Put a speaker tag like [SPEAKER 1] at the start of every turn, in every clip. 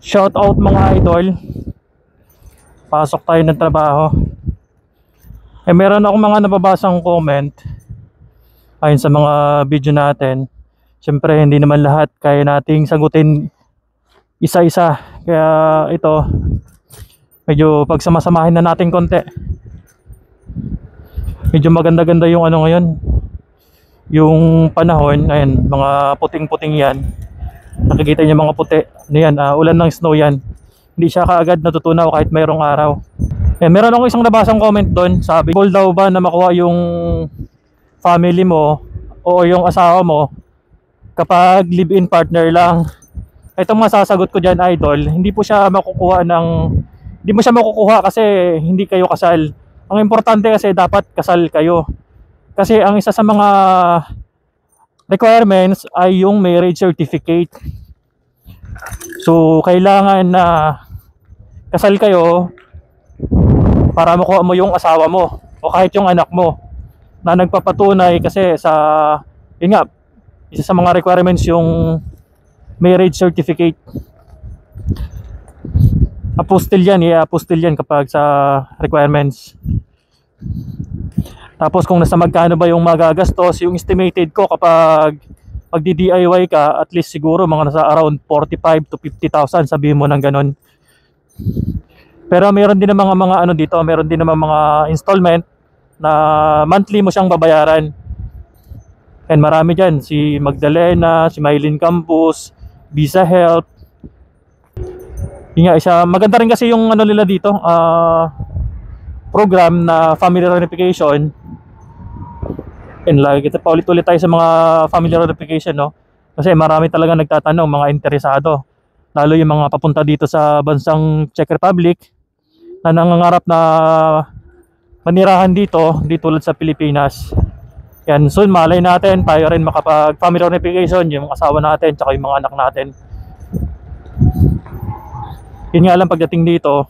[SPEAKER 1] Shout out mga idol. Pasok tayo ng trabaho. Meron akong mga nababasang comment ayun sa mga video natin. Siyempre hindi naman lahat kaya nating sagutin isa-isa. Kaya ito, medyo pagsamasamahin na natin konti. Medyo maganda-ganda yung ano ngayon, yung panahon. Ayun, mga puting-puting yan. Nakikita niyo mga puti. Ano yan? Ulan ng snow yan. Hindi siya kaagad natutunaw kahit mayroong araw. Meron akong isang nabasang comment doon. Sabi, goal daw ba na makuha yung family mo o yung asawa mo kapag live-in partner lang? Itong masasagot ko dyan, idol, hindi po siya makukuha ng... Hindi mo siya makukuha kasi hindi kayo kasal. Ang importante kasi dapat kasal kayo. Kasi ang isa sa mga requirements ay yung marriage certificate. So kailangan na kasal kayo para makuha mo yung asawa mo o kahit yung anak mo na nagpapatunay. Kasi sa yun nga, isa sa mga requirements yung marriage certificate. Apostle yan kapag sa requirements. Tapos kung nasa magkano ba yung magagastos, yung estimated ko kapag magdi-DIY ka, at least siguro mga nasa around 45 to 50,000, sabihin mo ng ganun. Pero meron din ng mga ano dito, meron din ng mga installment na monthly mo siyang babayaran. And marami dyan, si Magdalena, si Mylene Campos, Visa Help. Yun nga, isa, maganda rin kasi yung ano nila dito, program na family reunification. And lagi kita paulit-ulit tayo sa mga family reunification, no? Kasi marami talaga nagtatanong, mga interesado. Lalo yung mga papunta dito sa bansang Czech Republic na nangangarap na manirahan dito, di tulad sa Pilipinas. Yan, soon malay natin tayo rin makapag family reunification, yung asawa natin tsaka yung mga anak natin. Yun nga lang pagdating dito,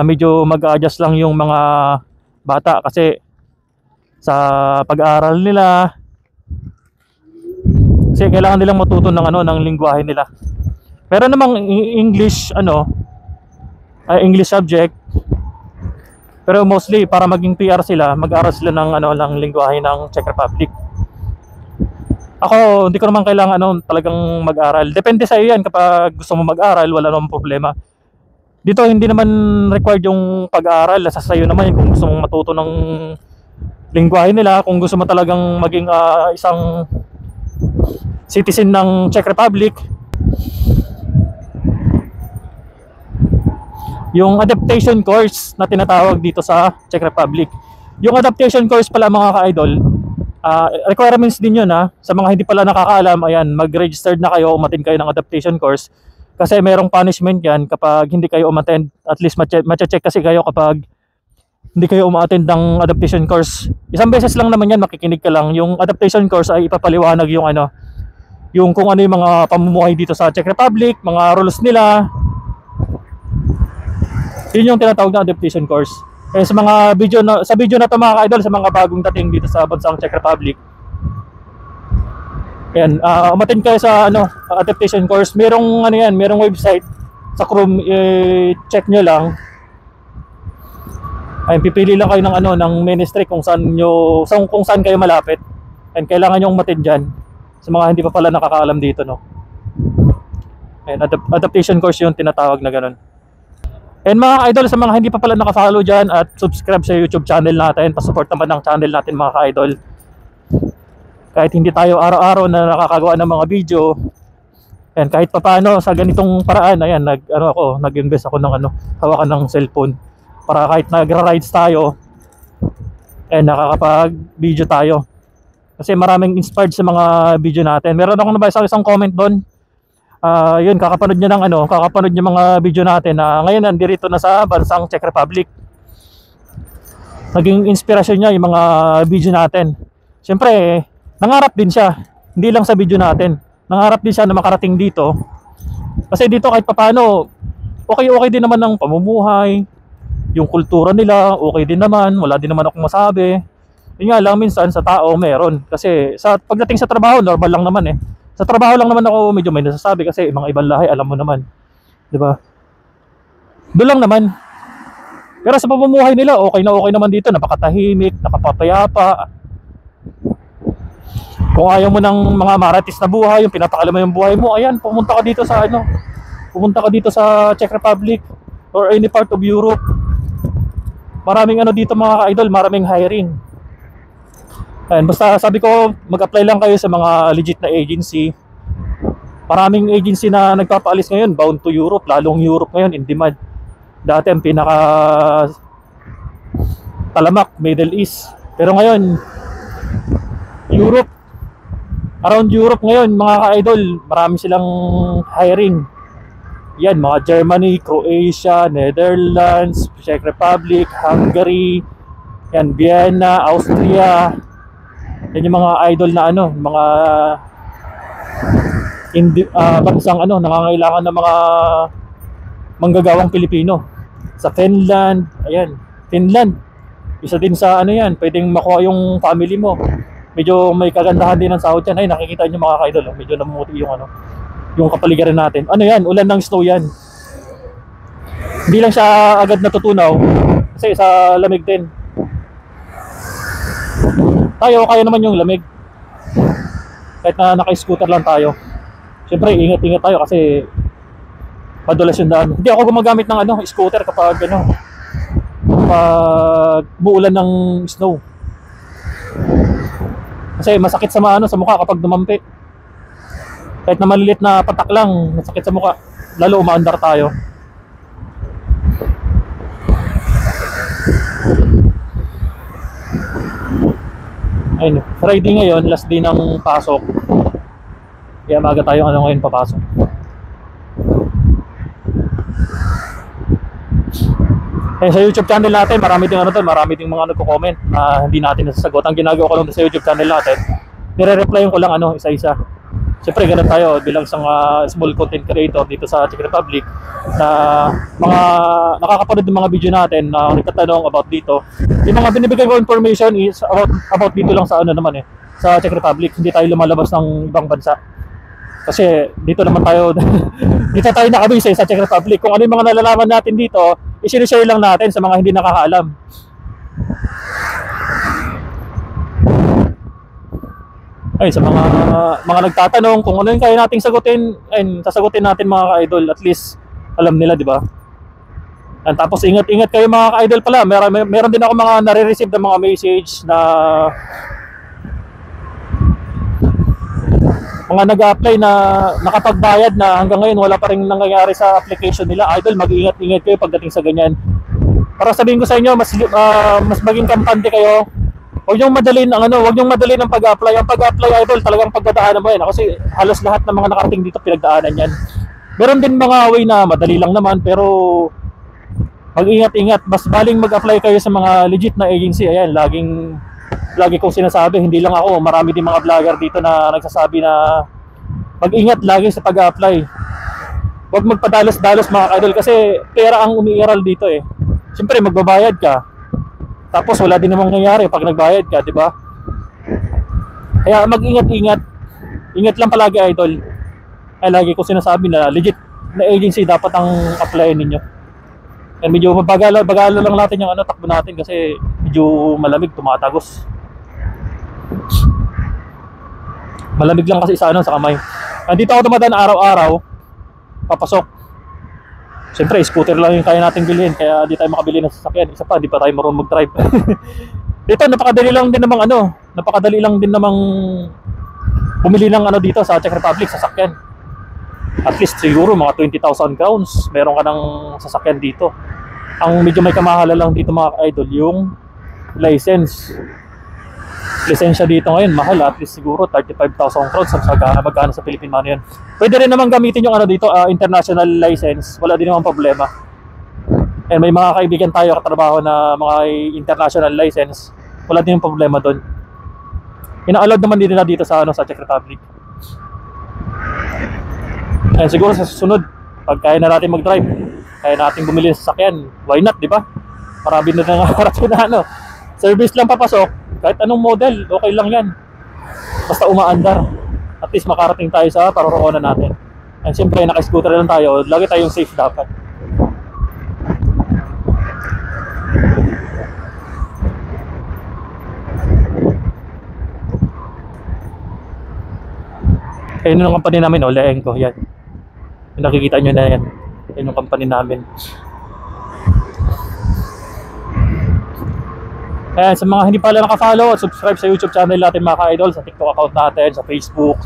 [SPEAKER 1] medyo mag-adjust lang yung mga bata kasi sa pag-aaral nila, kasi kailangan nilang matuto ng ano, ng lingwahe nila. Meron namang English English subject, pero mostly para maging PR sila, mag-aaral sila ng ano, ng lingwahe ng Czech Republic. Ako, hindi ko naman kailangan talagang mag-aral. Depende sa iyo yan. Kapag gusto mo mag-aral, wala namang problema. Dito hindi naman required yung pag-aaral. Sa sayo naman kung gusto mong matuto ng lingwahe nila, kung gusto mo talagang maging isang citizen ng Czech Republic. Yung adaptation course na tinatawag dito sa Czech Republic. Yung adaptation course pala mga ka-idol, requirements din yun sa mga hindi pala nakakaalam. Ayan, mag-registered na kayo, umattend kayo ng adaptation course. Kasi merong punishment yan kapag hindi kayo umattend. At least mache-check kasi kayo kapag hindi kayo umattend ng adaptation course. Isang beses lang naman yan, makikinig ka lang. Yung adaptation course ay ipapaliwanag yung yung kung ano yung mga pamumuhay dito sa Czech Republic, mga rules nila. Yun yung tinatawag na adaptation course. Sa mga video sa video na to mga ka-idol, sa mga bagong dating dito sa bansang Czech Republic, yan, umattend kayo sa adaptation course. Merong merong website sa Chrome, check nyo lang. Ayun, pipili lang kayo ng ng ministry kung saan kayo malapit. And kailangan nyo umattend diyan sa mga hindi pa pala nakakaalam dito, no. Ayun, adaptation course yung tinatawag na ganun. And mga ka-idol, sa mga hindi pa pala naka-follow dyan at subscribe sa YouTube channel natin, pa-support naman ng channel natin mga ka-idol. Kahit hindi tayo araw-araw na nakakagawa ng mga video, and kahit papaano sa ganitong paraan, ayan, nag-invest ako ng hawakan ng cellphone para kahit nagra-rides tayo, and nakakapag-video tayo. Kasi maraming inspired sa mga video natin. Meron akong nabasa isang comment doon. Yun, kakapanood nyo kakapanood nyo mga video natin na ngayon nandirito na sa bansang Czech Republic. Naging inspirasyon niya yung mga video natin. Siyempre, nangarap din siya, hindi lang sa video natin. Nangarap din siya na makarating dito. Kasi dito kahit papaano, okay din naman ng pamumuhay. Yung kultura nila, okay din naman. Wala din naman akong masabi. Yun nga lang, minsan sa tao meron. Kasi sa pagdating sa trabaho, normal lang naman eh. Sa trabaho lang naman ako medyo may nasasabi kasi mga ibang lahi, alam mo naman. 'Di ba? Doon lang naman. Pero sa pamumuhay nila, okay na okay naman dito. Napakatahimik, nakapapayapa. Kung ayaw mo ng mga maratis na buhay, yung pinapakala mo yung buhay mo, ayan, pumunta ka dito sa ano, pumunta ka dito sa Czech Republic or any part of Europe. Maraming ano dito mga ka-idol, maraming hiring. Ayan, basta sabi ko, mag-apply lang kayo sa mga legit na agency. Maraming agency na nagpapaalis ngayon, bound to Europe, lalong Europe ngayon, in demand. Dati ang pinaka talamak, Middle East. Pero ngayon, Europe, around Europe ngayon, mga ka-idol, marami silang hiring. Yan, mga Germany, Croatia, Netherlands, Czech Republic, Hungary, yan, Vienna, Austria. Yan yung mga idol na ano, mga bansang ano, nangangailangan ng mga manggagawang Pilipino. Sa Finland, ayan, Finland. Isa din sa ano yan, pwedeng makuha yung family mo. Medyo may kagandahan din ng sahod yan. Ay, nakikita nyo mga ka-idol, medyo namumuti yung ano, yung kapaligiran natin. Ano yan, ulan ng snow yan. Hindi lang siya agad natutunaw kasi sa lamig din. Tayo, kaya naman yung lamig. Kahit na naka-scooter lang tayo. Siyempre, ingat-ingat tayo kasi madulas yung daan. Hindi ako gumagamit ng ano, scooter kapag ano, kapag muulan ng snow. Kasi masakit sa ano, sa mukha kapag dumampi. Kahit na malilit na patak lang, masakit sa mukha. Lalo umaandar tayo. Ayun, Friday ngayon, last day ng pasok. Kaya maga tayo ano ngayon papasok. Eh, sa YouTube channel natin, marami ding ano doon, marami ding mga nagko-comment na hindi natin nasasagot. Ang ginagawa ko lang sa YouTube channel natin, nire-replyan ko lang ano, isa-isa. Siyempre, ganun tayo bilang isang small content creator dito sa Czech Republic na mga nakakapanood ng mga video natin na nagtatanong about dito. Yung mga binibigay ko information is about dito lang sa ano naman eh, sa Czech Republic. Hindi tayo lumalabas ng ibang bansa. Kasi dito naman tayo, dito tayo nakabase sa Czech Republic. Kung ano yung mga nalalaman natin dito, i-share lang natin sa mga hindi nakakaalam. Ay, sa mga nagtatanong kung ano yung kaya nating sagutin, ayun, sasagutin natin mga ka-idol, at least alam nila, di ba? And tapos ingat-ingat kayo mga ka-idol pala. Meron din ako mga nare-receive ng mga message na mga nag-a-apply na nakapagbayad na hanggang ngayon wala pa rin nangyayari sa application nila. Idol, mag-ingat-ingat kayo pagdating sa ganyan. Para sabihin ko sa inyo, mas maging kampante kayo. Huwag niyong madalin ang ano, huwag niyong madalin ang pag-apply. Ang pag-apply, idol, talagang pagdadaanan mo yan. Kasi halos lahat ng mga nakarating dito pinagdaanan yan. Meron din mga way na madali lang naman, pero mag-ingat-ingat. Mas baling mag-apply kayo sa mga legit na agency. Ayan, lagi kong sinasabi, hindi lang ako, marami din mga vlogger dito na nagsasabi na mag-ingat lagi sa pag-apply. Huwag magpadalos-dalos mga idol kasi pera ang umiiral dito eh. Siyempre magbabayad ka. Tapos wala din namang nangyayari pag nagbayad ka, di ba? Kaya mag-ingat-ingat. Ingat lang palagi idol. Ay lagi ko sinasabi na legit na agency dapat ang apply ninyo. And medyo bagala lang natin yung ano, takbo natin kasi medyo malamig, tumatagos. Malamig lang kasi sa ano, sa kamay. Andito ako dumadaan araw-araw, papasok. Siyempre, scooter lang yung kaya natin bilhin, kaya di tayo makabili ng sasakyan. Isa pa, di pa tayo marunong mag-drive. Dito, napakadali lang din namang bumili ng ano dito sa Czech Republic, sasakyan. At least siguro mga 20,000 crowns, meron ka ng sasakyan dito. Ang medyo may kamahalan lang dito mga idol, yung license. Lisensya dito ngayon, mahal, at least siguro 35,000 crowns magkano sa Philippine money yan. Pwede rin naman gamitin yung ano dito, international license, wala din naman problema. And may mga kaibigan tayo katrabaho na mga international license, wala din yung problema doon. Ina-allowed naman din nila dito sa ano, sa Czech Republic. And siguro sa susunod, pag kaya na natin mag-drive, kaya natin bumili ng sasakyan, why not, di ba? Marami na nangarap na ano. Service lang papasok, Kahit anong model, okay lang yan. Basta umaandar. At least makarating tayo sa paroroonan natin. And siyempre, naka-scooter lang tayo. Lagi tayong safe dapat. Ayun yung company namin, Leengco. Yan. Yung nakikita nyo na yan. Yan yung company namin. Ayan, sa mga hindi pala naka-follow at subscribe sa YouTube channel natin mga ka-idol, sa TikTok account natin, sa Facebook.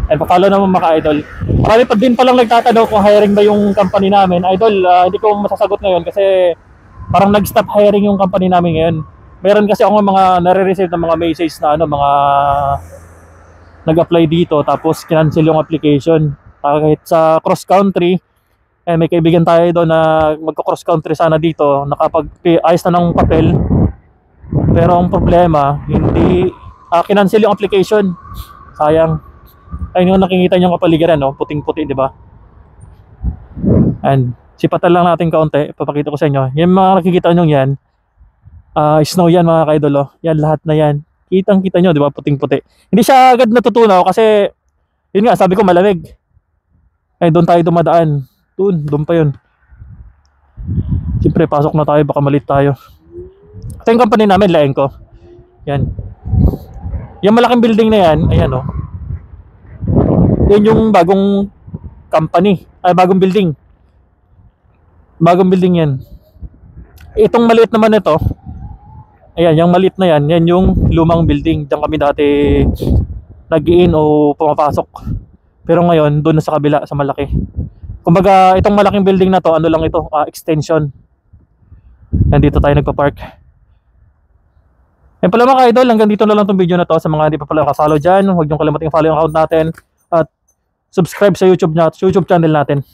[SPEAKER 1] And pa-follow naman mga ka-idol. Marami pa din palang nagtatanong kung hiring ba yung company namin. Idol, hindi ko masasagot ngayon kasi parang nag-stop hiring yung company namin ngayon. Meron kasi ako mga nare-receive ng mga message na mga nag-apply dito tapos cancel yung application. Kahit sa cross-country, may kaibigan tayo doon na magko-cross-country sana dito, nakapag-ayos na ng papel. Pero ang problema, hindi kinancel yung application. Sayang. Ayun yung nakikita nyo kapaligiran, no? Puting-puti, di ba? And sipatan lang natin kaunti, papakita ko sa inyo. Yung mga nakikita nyo yan, snow yan mga kaidol, oh. Yan, lahat na yan. Kitang-kita nyo, di ba? Puting-puti. Hindi siya agad natutunaw kasi, yun nga, sabi ko malamig. Ay, doon tayo dumadaan. Doon pa yun. Siyempre, pasok na tayo, baka malit tayo. Ito yung company namin, Leengco. Yan. Yung malaking building na yan, ayan o. Yan yung bagong company. Bagong building. Bagong building yan. Itong maliit naman ito, ayan, yung maliit na yan, yan yung lumang building. Diyan kami dati nag-in o pumapasok. Pero ngayon, doon na sa kabila, sa malaki. Kumbaga, itong malaking building na to, ano lang ito, extension. Nandito tayo nagpa-park. Yan pala mga idol, hanggang dito na lang itong video na to. Sa mga hindi pa pala nakafollow dyan, huwag niyong kalimutan follow yung account natin at subscribe sa YouTube channel natin.